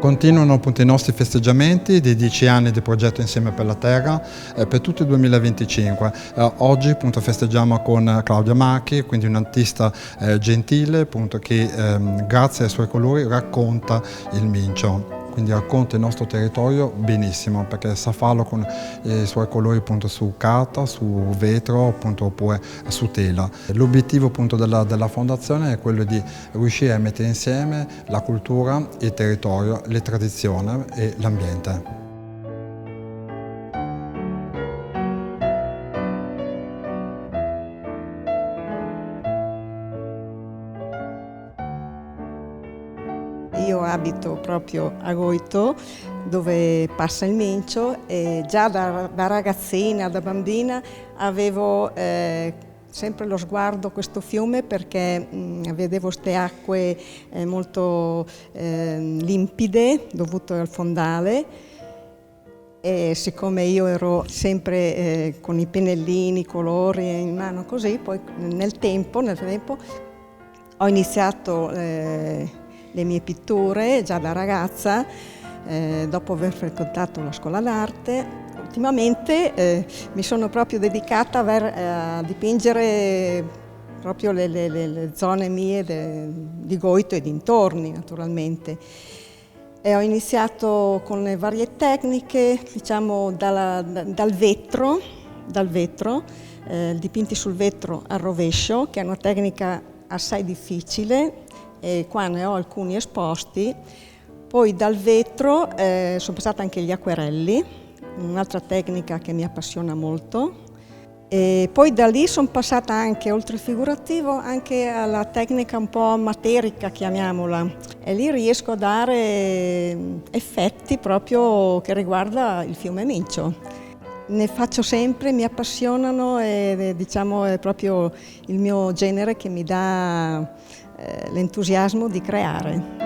Continuano appunto i nostri festeggiamenti dei 10 anni di progetto Insieme per la Terra per tutto il 2025. Oggi appunto festeggiamo con Claudia Macchi, quindi un'artista gentile appunto che grazie ai suoi colori racconta il Mincio. Quindi racconta il nostro territorio benissimo perché sa farlo con i suoi colori appunto su carta, su vetro appunto, oppure su tela. L'obiettivo appunto della fondazione è quello di riuscire a mettere insieme la cultura, il territorio, le tradizioni e l'ambiente. Io abito proprio a Goito, dove passa il Mincio, e già da ragazzina, da bambina, avevo sempre lo sguardo a questo fiume perché vedevo queste acque molto limpide dovute al fondale. E siccome io ero sempre con i pennellini, i colori in mano così, poi nel tempo ho iniziato le mie pitture già da ragazza, dopo aver frequentato la scuola d'arte. Ultimamente mi sono proprio dedicata a dipingere proprio le zone mie di Goito e dintorni, naturalmente. E ho iniziato con le varie tecniche, diciamo dal vetro, dipinti sul vetro al rovescio, che è una tecnica assai difficile, e qua ne ho alcuni esposti. Poi dal vetro sono passata anche agli acquerelli, un'altra tecnica che mi appassiona molto. E poi da lì sono passata anche, oltre il figurativo, anche alla tecnica un po' materica, chiamiamola. E lì riesco a dare effetti proprio che riguarda il fiume Mincio. Ne faccio sempre, mi appassionano e diciamo è proprio il mio genere che mi dà l'entusiasmo di creare.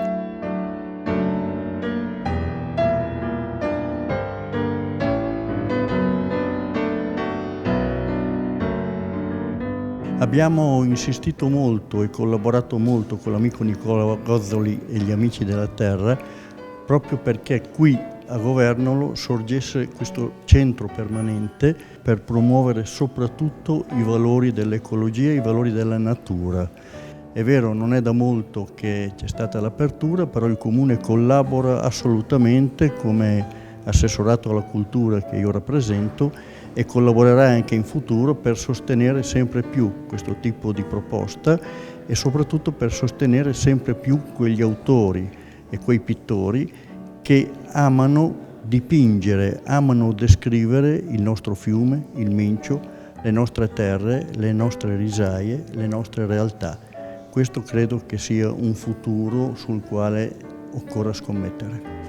Abbiamo insistito molto e collaborato molto con l'amico Nicola Gozzoli e gli Amici della Terra proprio perché qui a Governolo sorgesse questo centro permanente per promuovere soprattutto i valori dell'ecologia e i valori della natura. È vero, non è da molto che c'è stata l'apertura, però il Comune collabora assolutamente come assessorato alla cultura che io rappresento e collaborerà anche in futuro per sostenere sempre più questo tipo di proposta e soprattutto per sostenere sempre più quegli autori e quei pittori che amano dipingere, amano descrivere il nostro fiume, il Mincio, le nostre terre, le nostre risaie, le nostre realtà. Questo credo che sia un futuro sul quale occorra scommettere.